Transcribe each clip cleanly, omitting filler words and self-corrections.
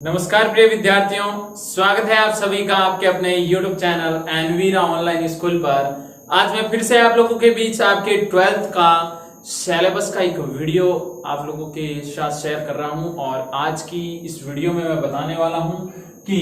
नमस्कार प्रिय विद्यार्थियों, स्वागत है आप सभी का आपके अपने YouTube channel Envira online school पर। आज मैं फिर से आप लोगों के बीच आपके 12th का सिलेबस का एक वीडियो आप लोगों के साथ शेयर कर रहा हूं और आज की इस वीडियो में मैं बताने वाला हूं कि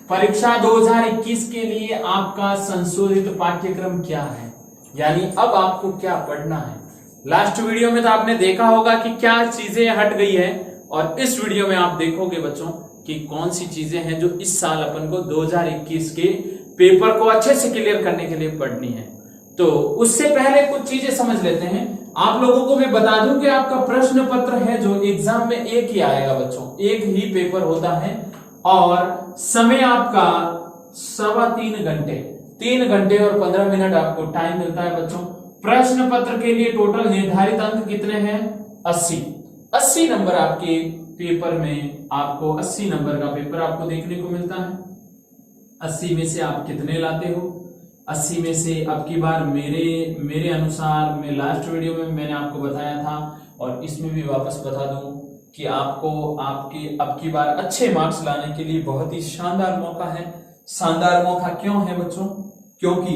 परीक्षा 2021 के लिए आपका संशोधित पाठ्यक्रम क्या है, यानी अब आपको क्या पढ़ना है। लास्ट वीडियो में तो आपने देखा होगा कि क्या चीजें हट गई है और इस वीडियो में आप देखोगे बच्चों कि कौन सी चीजें हैं जो इस साल अपन को 2021 के पेपर को अच्छे से क्लियर करने के लिए पढ़नी है। तो उससे पहले कुछ चीजें समझ लेते हैं। आप लोगों को मैं बता दूं कि आपका प्रश्न पत्र है जो एग्जाम में एक ही आएगा बच्चों, एक ही पेपर होता है और समय आपका 3.25 घंटे, 3 घंटे और 15 मिनट आपको टाइम मिलता है बच्चों। प्रश्न पत्र के लिए टोटल निर्धारित अंक कितने हैं? 80 नंबर आपके पेपर में, आपको 80 नंबर का पेपर आपको देखने को मिलता है। 80 में से आप कितने लाते हो? 80 में से अब की बार मेरे अनुसार, मैं लास्ट वीडियो में मैंने आपको बताया था और इसमें भी वापस बता दूं कि आपको आपके अब की बार अच्छे मार्क्स लाने के लिए बहुत ही शानदार मौका है। शानदार मौका क्यों है बच्चों? क्योंकि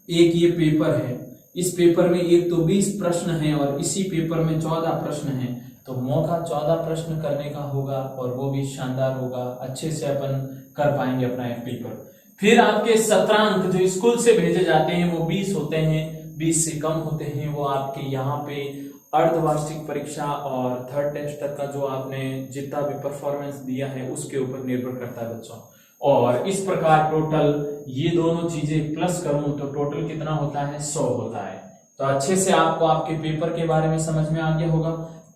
एक ये पेपर है, इस पेपर में एक तो 20 प्रश्न हैं और इसी पेपर में 14 प्रश्न हैं, तो मौका 14 प्रश्न करने का होगा और वो भी शानदार होगा। अच्छे से अपन कर पाएंगे अपना एक पेपर। फिर आपके 17 अंक जो स्कूल से भेजे जाते हैं वो 20 होते हैं, 20 से कम होते हैं वो आपके यहाँ पे अर्धवार्षिक परीक्षा और थर्ड टेस्ट तक का जो आपने जितना भी परफॉर्मेंस दिया है उसके ऊपर निर्भर करता है बच्चों। और इस प्रकार टोटल ये दोनों चीजें प्लस करूं तो टोटल कितना होता है? 100 होता है। तो अच्छे से आपको आपके पेपर के बारे में समझ में आ गया होगा।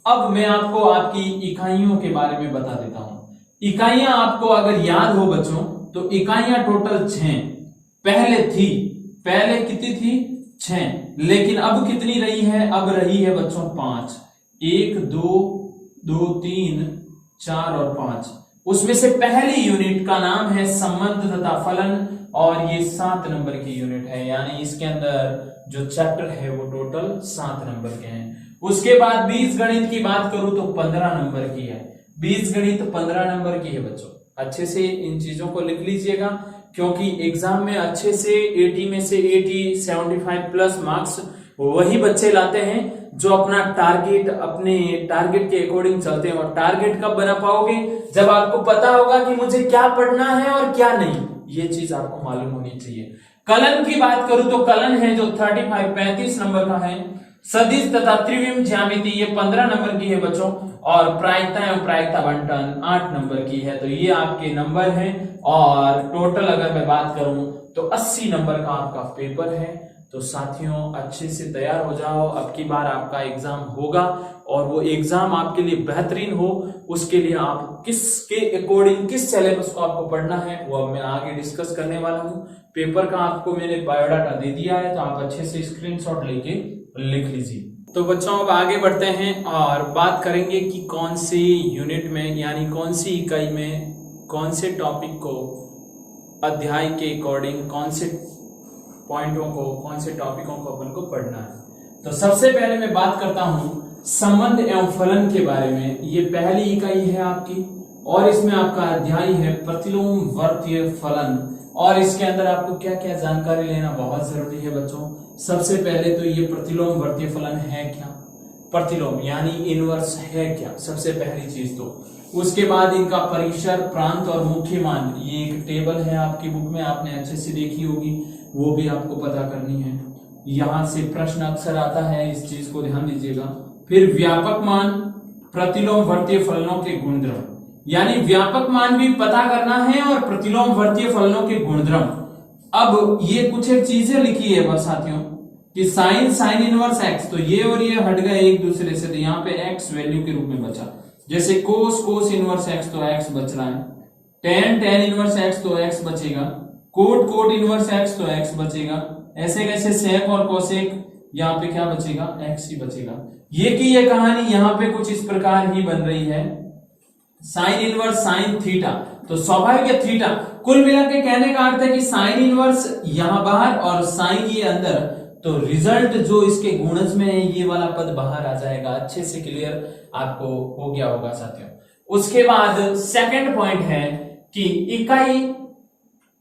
अब मैं आपको आपकी इकाइयों के बारे में बता देता हूं। इकाइयां आपको अगर याद हो बच्चों तो इकाइयां टोटल 6 पहले कितनी थी? 6, लेकिन अब कितनी रही है? अब रही है बच्चों 5। 1 2 3 4 और 5। उसमें से पहली यूनिट का नाम है संबंध तथा फलन और ये 7 नंबर की यूनिट है, यानी इसके अंदर जो चैप्टर है वो टोटल 7 नंबर के हैं। उसके बाद बीज गणित की बात करूं तो 15 नंबर की है। बीज गणित 15 नंबर की है बच्चों। अच्छे से इन चीजों को लिख लीजिएगा क्योंकि एग्जाम में अच्छे से 80 में से 80, 75 प्लस मार्क्स वही बच्चे लाते हैं जो अपने टारगेट के अकॉर्डिंग चलते हैं। और टारगेट कब बना पाओगे? जब आपको पता होगा कि मुझे क्या पढ़ना है और क्या नहीं, ये चीज आपको मालूम होनी चाहिए। कलन की बात करूं तो कलन है जो 35 नंबर का है। सदिश तथा त्रिविम ज्यामिति ये 15 नंबर की है बच्चों और प्रायिकता एवं प्रायिकता बंटन 8 नंबर की है। तो ये आपके नंबर हैं और टोटल अगर मैं बात करूं तो 80 नंबर का आपका पेपर है। तो साथियों अच्छे से तैयार हो जाओ, अब की बार आपका एग्जाम होगा और वो एग्जाम आपके लिए बेहतरीन हो, उसके लिए आप किसके अकॉर्डिंग किस सिलेबस को आपको पढ़ना है वो अब मैं आगे डिस्कस करने वाला हूँ। पेपर का आपको मैंने बायोडाटा दे दिया है, तो आप अच्छे से स्क्रीनशॉट लेके लिख लीजिए। तो बच्चों अब आगे बढ़ते हैं और बात करेंगे कि कौन सी यूनिट में, यानी कौन सी इकाई में कौन से टॉपिक को अध्याय के अकॉर्डिंग कौन से पॉइंटों को, कौन से टॉपिकों को अपन को पढ़ना है। तो सबसे पहले मैं बात करता हूं संबंध एवं फलन के बारे में। ये पहली इकाई है आपकी और इसमें आपका अध्याय है प्रतिलोम वर्तीय फलन और इसके अंदर आपको क्या क्या जानकारी लेना बहुत जरूरी है बच्चों। सबसे पहले तो ये प्रतिलोम वर्तीय फलन है क्या, प्रतिलोम यानी इनवर्स है क्या, सबसे पहली चीज तो। उसके बाद इनका परिसर, प्रांत और मुख्य मान, ये एक टेबल है आपकी बुक में, आपने अच्छे से देखी होगी, वो भी आपको पता करनी है। यहां से प्रश्न अक्सर आता है, इस चीज को ध्यान दीजिएगा। फिर व्यापक मान, प्रतिलोम वर्तीय फलनों के गुणधर्म, यानी व्यापक मान भी पता करना है और प्रतिलोम वर्तीय फलनों के गुणधर्म। अब ये कुछ एक चीजें लिखी है बस साथियों कि साइन इनवर्स एक्स, तो ये और ये हट गए एक दूसरे से, तो यहाँ पे एक्स वैल्यू के रूप में बचा। जैसे कोस इनवर्स एक्स तो एक्स बच रहा है, टेन इनवर्स एक्स तो एक्स बचेगा, कोट इनवर्स एक्स तो एक्स बचेगा, ऐसे कैसे सेक और कोसेक यहाँ पे क्या बचेगा? एक्स ही बचेगा। ये की ये कहानी यहाँ पे कुछ इस प्रकार ही बन रही है। साइन इनवर्स साइन थीटा, तो स्वाभाविक है थीटा। कुल मिला के कहने का अर्थ है कि साइन इनवर्स यहां बाहर और साइन ये अंदर, तो रिजल्ट जो इसके गुणज में है ये वाला पद बाहर आ जाएगा। अच्छे से क्लियर आपको हो गया होगा साथियों। उसके बाद सेकंड पॉइंट है कि इकाई,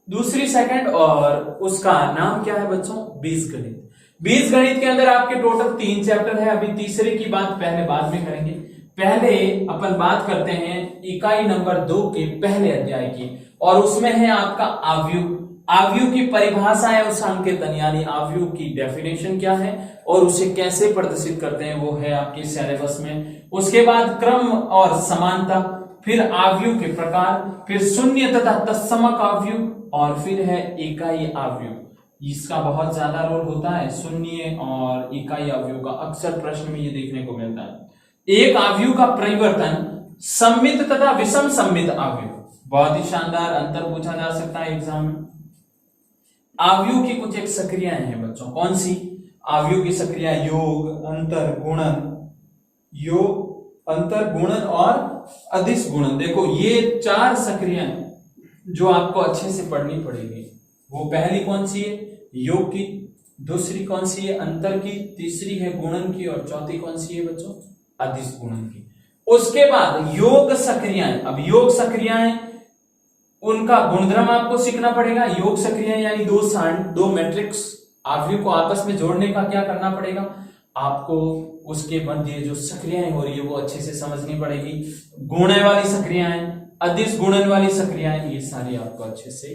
दूसरी सेकंड, और उसका नाम क्या है बच्चों? बीजगणित। बीजगणित के अंदर आपके टोटल 3 चैप्टर है। अभी तीसरे की बात पहले बाद में करेंगे। पहले अपन बात करते हैं इकाई नंबर 2 के पहले अध्याय की, और उसमें है आपका आव्यूह। आव्यूह की परिभाषा है उस अंकेतन, यानी आव्यूह की डेफिनेशन क्या है और उसे कैसे प्रदर्शित करते हैं, वो है आपके सिलेबस में। उसके बाद क्रम और समानता, फिर आव्यूह के प्रकार, फिर शून्य तथा तत्समक आव्यूह, और फिर है इकाई आव्यूह। इसका बहुत ज्यादा रोल होता है, शून्य और इकाई आव्यूह का अक्सर प्रश्न में ये देखने को मिलता है। एक आव्यूह का परिवर्तन सममित तथा विषम सममित आव्यूह, बहुत ही शानदार अंतर पूछा जा सकता है एग्जाम में। आव्यूह की कुछ एक सक्रियाएं हैं बच्चों, कौन सी? आव्यूह की सक्रिया योग, अंतर, गुणन, योग, अंतर, गुणन और अदिश गुणन। देखो ये 4 सक्रियाएं जो आपको अच्छे से पढ़नी पड़ेगी। वो पहली कौन सी है? योग की, दूसरी कौन सी है? अंतर की, तीसरी है गुणन की, और चौथी कौन सी है बच्चों? अदिश गुणन की। उसके बाद योग सक्रियाएं। अब योग सक्रियाएं, उनका गुणधर्म आपको सीखना पड़ेगा। योग सक्रियाएं यानी दो मैट्रिक्स आव्यूह को आपस में जोड़ने का क्या करना पड़ेगा आपको? उसके मध्य जो सक्रियाएं हो रही है वो अच्छे से समझनी पड़ेगी। गुणन वाली सक्रियाएं, अदिश गुणन वाली सक्रियाएं, ये सारी आपको अच्छे से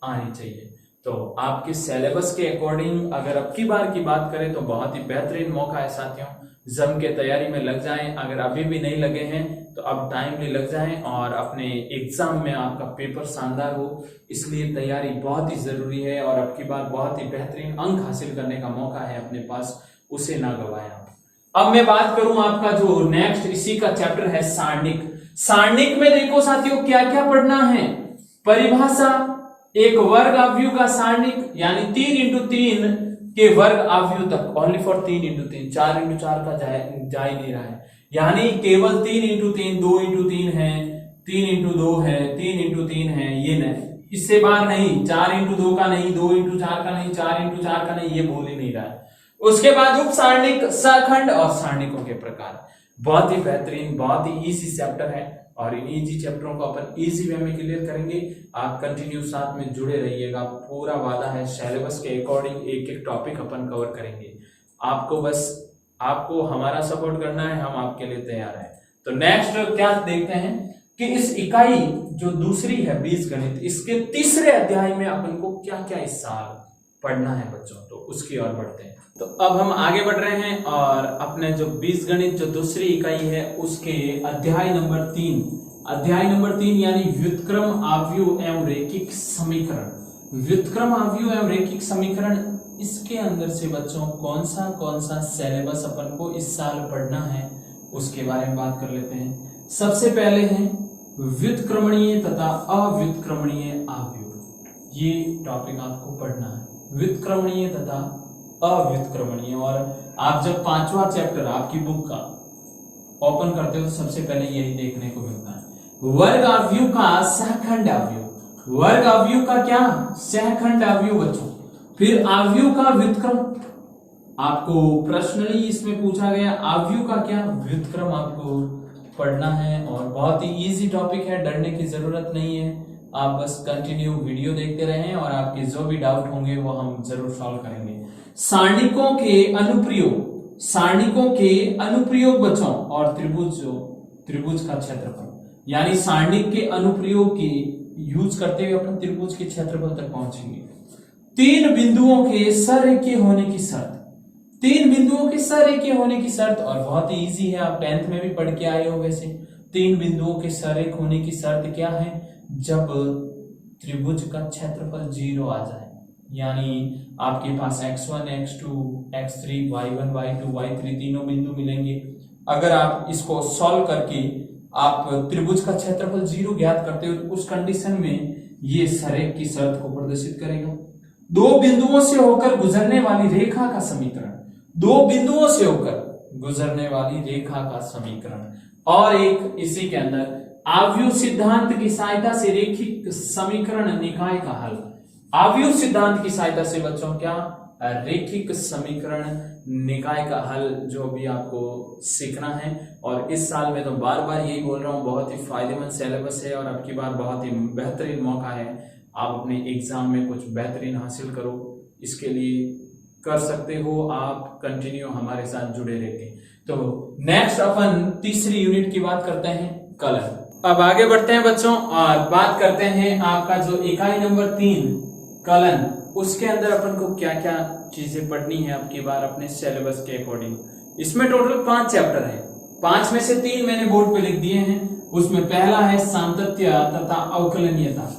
आनी चाहिए। तो आपके सिलेबस के अकॉर्डिंग अगर अब की बार की बात करें तो बहुत ही बेहतरीन मौका है साथियों, जम के तैयारी में लग जाएं। अगर अभी भी नहीं लगे हैं तो अब टाइमली लग जाएं और अपने एग्जाम में आपका पेपर शानदार हो, इसलिए तैयारी बहुत ही जरूरी है। और अब की बार बहुत ही बेहतरीन अंक हासिल करने का मौका है अपने पास, उसे ना गवाएं आप। अब मैं बात करूं आपका जो नेक्स्ट इसी का चैप्टर है सारणिक। सारणिक में देखो साथियों क्या क्या पढ़ना है? परिभाषा, एक वर्ग आव्यूह का सारणिक, यानी 3x3 के वर्ग आव्यूह तक, ओनली फॉर 3x3, 4x4 का जा ही नहीं रहा है, यानी केवल 3x3, 2x3 है, 3x2 है, 3x3 है, ये नहीं, इससे बाहर नहीं, 4x2 का नहीं, 2x4 का नहीं, 4x4 का नहीं, ये बोल ही नहीं रहा है। उसके बाद उप सारणिक, सखंड और सारणिकों के प्रकार। बहुत ही बेहतरीन, बहुत ही इजी चैप्टर है और इन इजी चैप्टरों को अपन इजी वे में क्लियर करेंगे। आप कंटिन्यू साथ में जुड़े रहिएगा, पूरा वादा है सिलेबस के अकॉर्डिंग एक एक टॉपिक अपन कवर करेंगे। आपको हमारा सपोर्ट करना है, हम आपके लिए तैयार हैं। तो नेक्स्ट क्या देखते हैं कि इस इकाई जो दूसरी है बीजगणित, इसके तीसरे अध्याय में अपन को क्या क्या इस साल पढ़ना है बच्चों, तो उसकी ओर बढ़ते हैं। तो अब हम आगे बढ़ रहे हैं और अपने जो बीजगणित जो दूसरी इकाई है उसके अध्याय नंबर 3 यानी व्युत्क्रम आव्यूह एवं रैखिक समीकरण। व्युत्क्रम आव्यूह एवं रैखिक समीकरण, इसके अंदर से बच्चों कौन सा सिलेबस अपन को इस साल पढ़ना है उसके बारे में बात कर लेते हैं। सबसे पहले है व्युत्क्रमणीय तथा अव्युत्क्रमणीय आव्यूह, ये टॉपिक आपको पढ़ना है, व्युत्क्रमणीय तथा अव्युत्क्रमणीय। और आप जब 5वां चैप्टर आपकी बुक का ओपन करते हो तो सबसे पहले यही देखने को मिलता है, वर्ग आव्यूह का सहखंड आव्यूह। वर्ग आव्यूह का क्या? सहखंड आव्यूह बच्चों। फिर आव्यूह का व्युत्क्रम, आपको पर्सनली इसमें पूछा गया, आव्यूह का क्या? व्युत्क्रम आपको पढ़ना है और बहुत ही इजी टॉपिक है, डरने की जरूरत नहीं है। आप बस कंटिन्यू वीडियो देखते रहें और आपके जो भी डाउट होंगे वो हम जरूर सॉल्व करेंगे। सारणिकों के अनुप्रयोग बच्चों और त्रिभुज का क्षेत्रफल, यानी सारणिक के अनुप्रयोग के यूज करते हुए अपन त्रिभुज के क्षेत्रफल तक पहुंचेंगे। 3 बिंदुओं के सरेखीय होने की शर्त, 3 बिंदुओं के सरेखीय होने की शर्त, और बहुत ही इजी है, आप 10th में भी पढ़ के आए हो। वैसे 3 बिंदुओं के सरेख होने की शर्त क्या है? जब त्रिभुज का क्षेत्रफल 0 आ जाए, यानी आपके पास x1, x2, x3, y1, y2, y3 तीनों बिंदु मिलेंगे। अगर आप इसको सॉल्व करके आप त्रिभुज का क्षेत्रफल 0 ज्ञात करते हो तो उस कंडीशन में ये सरेख की शर्त को प्रदर्शित करेगा। 2 बिंदुओं से होकर गुजरने वाली रेखा का समीकरण, 2 बिंदुओं से होकर गुजरने वाली रेखा का समीकरण, और एक इसी के अंदर आव्यूह सिद्धांत की सहायता से रैखिक समीकरण निकाय का हल। आव्यूह सिद्धांत की सहायता से बच्चों क्या? रैखिक समीकरण निकाय का हल जो भी आपको सीखना है। और इस साल में तो बार बार यही बोल रहा हूँ, बहुत ही फायदेमंद सिलेबस है और अब की बार बहुत ही बेहतरीन मौका है, आप अपने एग्जाम में कुछ बेहतरीन हासिल करो। इसके लिए कर सकते हो आप कंटिन्यू हमारे साथ जुड़े रहते। तो नेक्स्ट अपन तीसरी यूनिट की बात करते हैं, कलन। अब आगे बढ़ते हैं बच्चों और बात करते हैं आपका जो इकाई नंबर 3 कलन, उसके अंदर अपन को क्या क्या चीजें पढ़नी है अब की बार अपने सिलेबस के अकॉर्डिंग। इसमें टोटल 5 चैप्टर है, 5 में से 3 मैंने बोर्ड पे लिख दिए हैं। उसमें पहला है सातत्य तथा अवकलनीयता।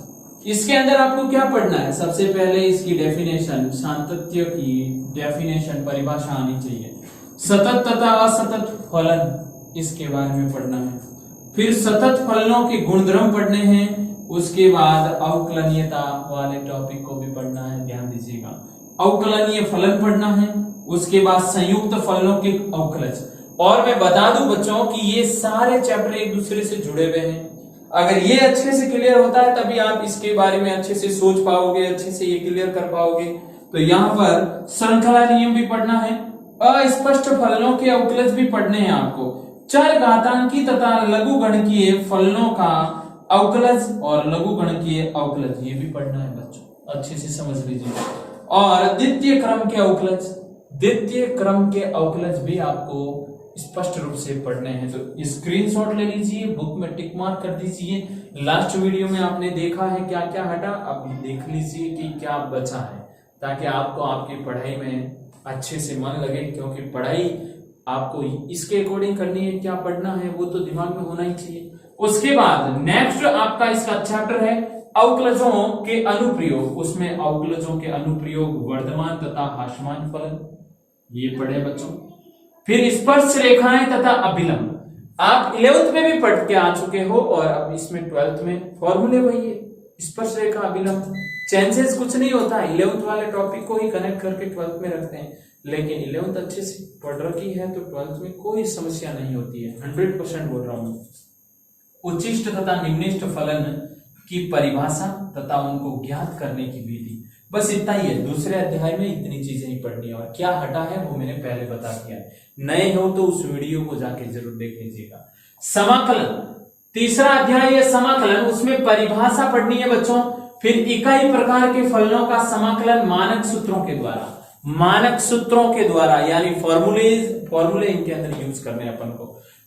इसके अंदर आपको क्या पढ़ना है, सबसे पहले इसकी डेफिनेशन, सातत्य की डेफिनेशन परिभाषा आनी चाहिए। सतत तथा असतत फलन इसके बारे में पढ़ना है। फिर सतत फलनों के गुणधर्म पढ़ने हैं। उसके बाद अवकलनीयता वाले टॉपिक को भी पढ़ना है, ध्यान दीजिएगा। अवकलनीय फलन पढ़ना है। उसके बाद संयुक्त फलनों के अवकलज। और मैं बता दूं बच्चों कि ये सारे चैप्टर एक दूसरे से जुड़े हुए हैं। अगर ये अच्छे से क्लियर होता है तभी आप इसके बारे में अच्छे से सोच पाओगे, अच्छे से ये क्लियर कर पाओगे। तो यहाँ पर श्रृंखला नियम भी पढ़ना है, अस्पष्ट फलनों के अवकलज भी पढ़ने हैं आपको, चर घातांकी तथा लघु गणकीय फलनों का अवकलज और लघु गणकीय अवकलज ये भी पढ़ना है बच्चों, अच्छे से समझ लीजिए। और द्वितीय क्रम के अवकलज, द्वितीय क्रम के अवकलज भी आपको स्पष्ट रूप से पढ़ने हैं। तो स्क्रीनशॉट ले लीजिए, बुक में टिक मार्क कर दीजिए। लास्ट वीडियो में आपने देखा है क्या क्या हटा, अब देख लीजिए कि क्या बचा है, ताकि आपको आपकी पढ़ाई में अच्छे से मन लगे। क्योंकि पढ़ाई आपको इसके अकॉर्डिंग करनी है, क्या पढ़ना है वो तो दिमाग में होना ही चाहिए। उसके बाद नेक्स्ट आपका इसका चैप्टर है अवकलजों के अनुप्रयोग। उसमें अवकलजों के अनुप्रयोग, वर्धमान तथा ह्रासमान फलन ये पढ़े बच्चों। फिर स्पर्श रेखाएं तथा अभिलंब, आप 11th में भी पढ़ के आ चुके हो और अब इसमें 12th में फॉर्मूले वही है, स्पर्श रेखा अभिलंब। चेंजेस कुछ नहीं होता, 11th वाले टॉपिक को ही कनेक्ट करके 12th में रखते हैं। लेकिन 11th अच्छे से पढ़ रखी है तो 12th में कोई समस्या नहीं होती है, 100% बोल रहा हूं। उच्चिष्ट तथा निम्निष्ट फलन की परिभाषा तथा उनको ज्ञात करने की विधि, बस इतना ही है। दूसरे अध्याय में इतनी चीजें ही पढ़नी है और क्या हटा है वो मैंने पहले बता दिया है। नए हो तो उस वीडियो को जाके जरूर देख लीजिएगा। समाकलन, तीसरा अध्याय है समाकलन, उसमें परिभाषा पढ़नी है बच्चों। फिर इकाई प्रकार के फलनों का समाकलन मानक सूत्रों के द्वारा, मानक सूत्रों के द्वारा यानी फॉर्मूले इनके अंदर यूज करने अपन को।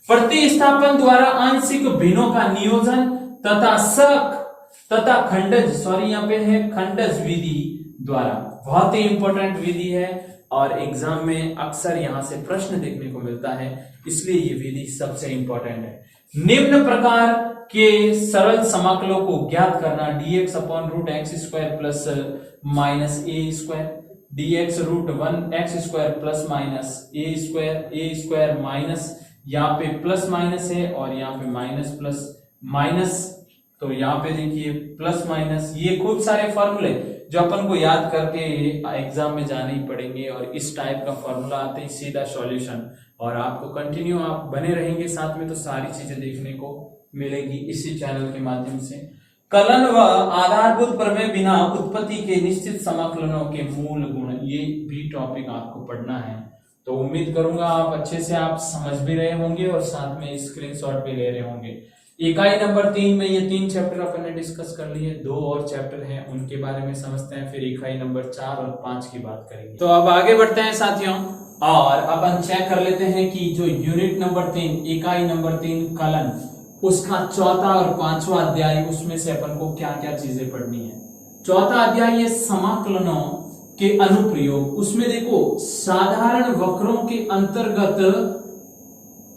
प्रतिस्थापन द्वारा आंशिक भिन्नों का नियोजन तथा शक तथा खंडज, सॉरी यहाँ पे है खंडज विधि द्वारा, बहुत ही इंपॉर्टेंट विधि है और एग्जाम में अक्सर यहां से प्रश्न देखने को मिलता है, इसलिए ये विधि सबसे इंपॉर्टेंट है। निम्न प्रकार के सरल समाकलों को ज्ञात करना, dx upon root x square plus minus a square, dx root 1 x square plus minus a square minus, यहाँ पे प्लस माइनस है और यहाँ पे माइनस प्लस माइनस, तो यहाँ पे देखिए प्लस माइनस, ये खूब सारे फॉर्मूले जो अपन को याद करके एग्जाम में जाने ही पड़ेंगे। और इस टाइप का फॉर्मूला आते ही सीधा सॉल्यूशन, और आपको कंटिन्यू आप बने रहेंगे साथ में तो सारी चीजें देखने को मिलेगी इसी चैनल के माध्यम से। कलन व आधारभूत प्रमेय बिना उत्पत्ति के निश्चित समाकलनों के मूल गुण, ये भी टॉपिक आपको पढ़ना है। तो उम्मीद करूंगा आप अच्छे से आप समझ भी रहे होंगे और साथ में स्क्रीनशॉट भी ले रहे होंगे। इकाई नंबर 3 में ये 3 चैप्टर अपन ने डिस्कस कर लिए, 2 और चैप्टर हैं उनके बारे में समझते हैं, फिर इकाई नंबर 4 और 5 की बात करेंगे। तो अब आगे बढ़ते हैं साथियों और अपन चेक कर लेते हैं कि जो यूनिट नंबर 3 इकाई नंबर 3 कलन, उसका चौथा और 5वां अध्याय, उसमें से अपन को क्या क्या चीजें पढ़नी है। चौथा अध्याय ये समाकलनों के अनुप्रयोग, उसमें देखो साधारण वक्रों के अंतर्गत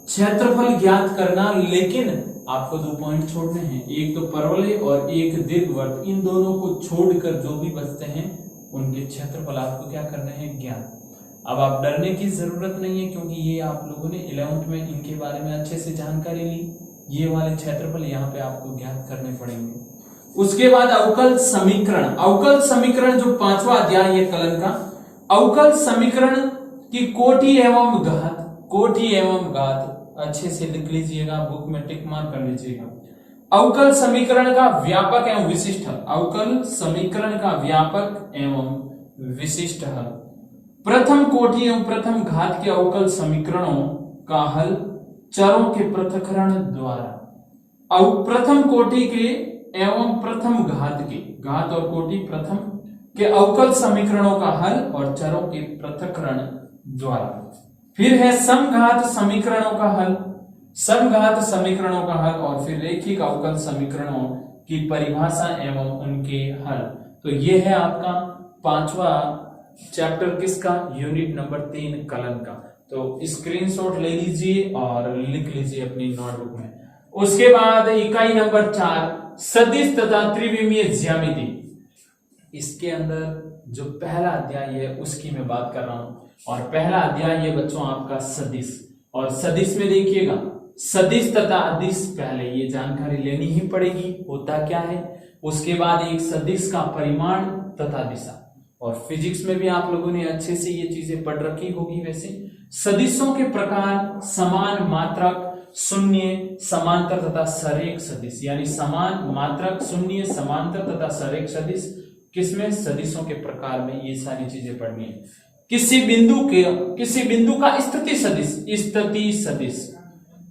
क्षेत्रफल ज्ञात करना, लेकिन आपको 2 पॉइंट छोड़ने हैं, एक तो परवलय और एक दीर्घवृत्त, इन दोनों को छोड़कर जो भी बचते हैं उनके क्षेत्रफल आपको क्या करने हैं, ज्ञात। अब आप डरने की जरूरत नहीं है क्योंकि ये आप लोगों ने 11th में इनके बारे में अच्छे से जानकारी ली। ये वाले क्षेत्रफल यहाँ पे आपको ज्ञात करने पड़ेंगे। उसके बाद अवकल समीकरण, अवकल समीकरण जो 5वां अध्याय है कलन का, अवकल समीकरण की कोटि एवं घात, कोटि एवं घात अच्छे से लिख लीजिएगा, बुक में टिक मार्क कर लीजिएगा। अवकल समीकरण का व्यापक एवं विशिष्ट, अवकल समीकरण का व्यापक एवं विशिष्ट प्रथम कोटि एवं प्रथम घात के अवकल समीकरणों का हल चरों के पृथक्करण द्वारा। अब प्रथम कोटि के एवं प्रथम घात के, घात और कोटि प्रथम के अवकल समीकरणों का हल और चरों के पृथक्करण द्वारा। फिर है समघात समीकरणों का हल, समघात समीकरणों का हल और फिर रेखिक अवकल समीकरणों की परिभाषा एवं उनके हल। तो ये है आपका 5वां चैप्टर किसका, यूनिट नंबर 3 कलन का। तो स्क्रीनशॉट ले लीजिए और लिख लीजिए अपनी नोटबुक में। उसके बाद इकाई नंबर 4 सदिश तथा त्रिविमीय ज्यामिति। इसके अंदर जो पहला अध्याय है उसकी मैं बात कर रहा हूं और पहला अध्याय है बच्चों आपका सदिश। और सदिश में देखिएगा सदिश तथा अदिश पहले ये जानकारी लेनी ही पड़ेगी, होता क्या है। उसके बाद एक सदिश का परिमाण तथा दिशा, और फिजिक्स में भी आप लोगों ने अच्छे से ये चीजें पढ़ रखी होगी। वैसे सदिशों के प्रकार समान मात्रक, शून्य, समांतर तथा सरेख सदिश, यानी समान मात्रक, शून्य, समांतर तथा सरेख सदिश किसमें, सदिशों के प्रकार में ये सारी चीजें पढ़नी है। किसी बिंदु का स्थिति सदिश, स्थिति सदिश,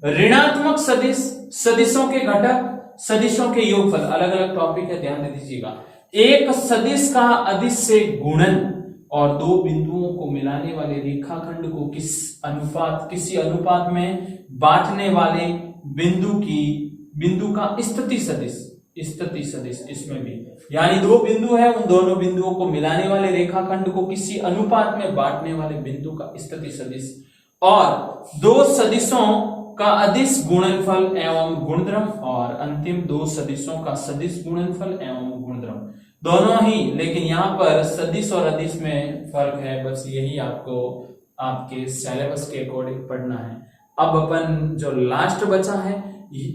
ऋणात्मक सदिश, सदिशों के घटक, सदिशों के योगफल, अलग अलग टॉपिक है, ध्यान दे दीजिएगा। एक सदिश का अदिश से गुणन और दो बिंदुओं को मिलाने वाले रेखाखंड को किसी अनुपात में बांटने वाले बिंदु का स्थिति सदिश, स्थिति सदिश इसमें भी, यानी दो बिंदु है, उन दोनों बिंदुओं को मिलाने वाले रेखाखंड को किसी अनुपात में बांटने वाले बिंदु का स्थिति सदिश, और दो सदिशों का अदिश गुणनफल एवं गुणधर्म, और अंतिम दो सदिशों का सदिश गुणनफल एवं गुणधर्म, दोनों ही। लेकिन यहाँ पर सदिश और अदिश में फर्क है, बस यही आपको आपके सिलेबस के अकॉर्डिंग पढ़ना है। अब अपन जो लास्ट बचा है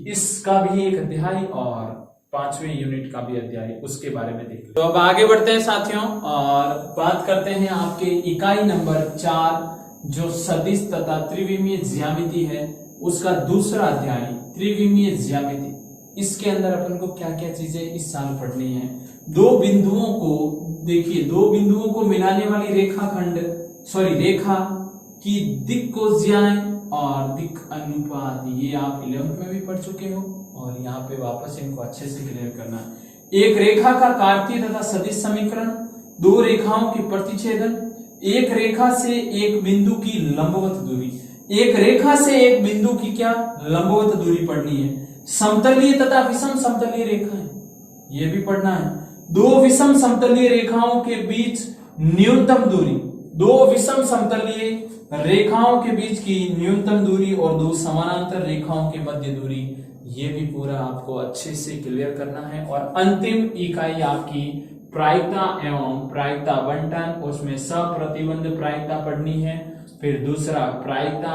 इसका भी एक अध्याय और 5वें यूनिट का भी अध्याय, उसके बारे में देखिए। तो अब आगे बढ़ते हैं साथियों और बात करते हैं आपके इकाई नंबर 4 जो सदिश तथा त्रिविमीय ज्यामिति है, उसका दूसरा अध्याय त्रिविमीय ज्यामिति। इसके अंदर अपन को क्या क्या चीजें इस साल पढ़नी है। दो बिंदुओं को देखिए, दो बिंदुओं को मिलाने वाली रेखा की दिक् को ज्याय और दिक् अनुपात, ये आप 11th में भी पढ़ चुके हो और यहाँ पे वापस इनको अच्छे से क्लियर करना है। एक रेखा का कार्तीय तथा सदिश समीकरण, दो रेखाओं की प्रतिच्छेदन, एक रेखा से एक बिंदु की लंबवत दूरी, एक रेखा से एक बिंदु की क्या लंबवत दूरी पढ़नी है। समतलीय तथा विषम समतलीय रेखाएं, ये भी पढ़ना है। दो विषम समतलीय रेखाओं के बीच न्यूनतम दूरी, दो विषम समतलीय रेखाओं के बीच की न्यूनतम दूरी और दो समानांतर रेखाओं के मध्य दूरी, ये भी पूरा आपको अच्छे से क्लियर करना है। और अंतिम इकाई आपकी प्रायिकता एवं प्रायिकता बंटन, उसमें सप्रतिबंध प्रायिकता पढ़नी है। फिर दूसरा प्रायिकता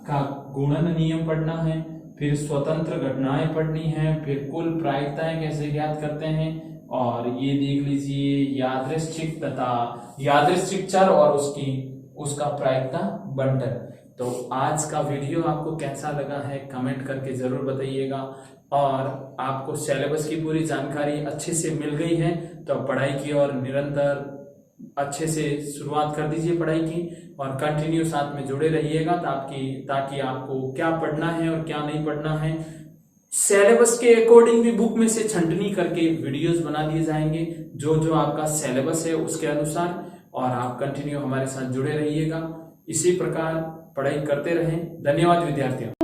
का गुणन नियम पढ़ना है, फिर स्वतंत्र घटनाएं पढ़नी है, फिर कुल प्रायिकताएं कैसे ज्ञात करते हैं, और ये देख लीजिए यादृच्छिक चर और उसका प्रायिकता बंटन। तो आज का वीडियो आपको कैसा लगा है कमेंट करके जरूर बताइएगा। और आपको सिलेबस की पूरी जानकारी अच्छे से मिल गई है तो पढ़ाई की और निरंतर अच्छे से शुरुआत कर दीजिए पढ़ाई की, और कंटिन्यू साथ में जुड़े रहिएगा ताकि आपको क्या पढ़ना है और क्या नहीं पढ़ना है सिलेबस के अकॉर्डिंग भी बुक में से छंटनी करके वीडियोस बना दिए जाएंगे जो आपका सिलेबस है उसके अनुसार, और आप कंटिन्यू हमारे साथ जुड़े रहिएगा। इसी प्रकार पढ़ाई करते रहें। धन्यवाद विद्यार्थियों।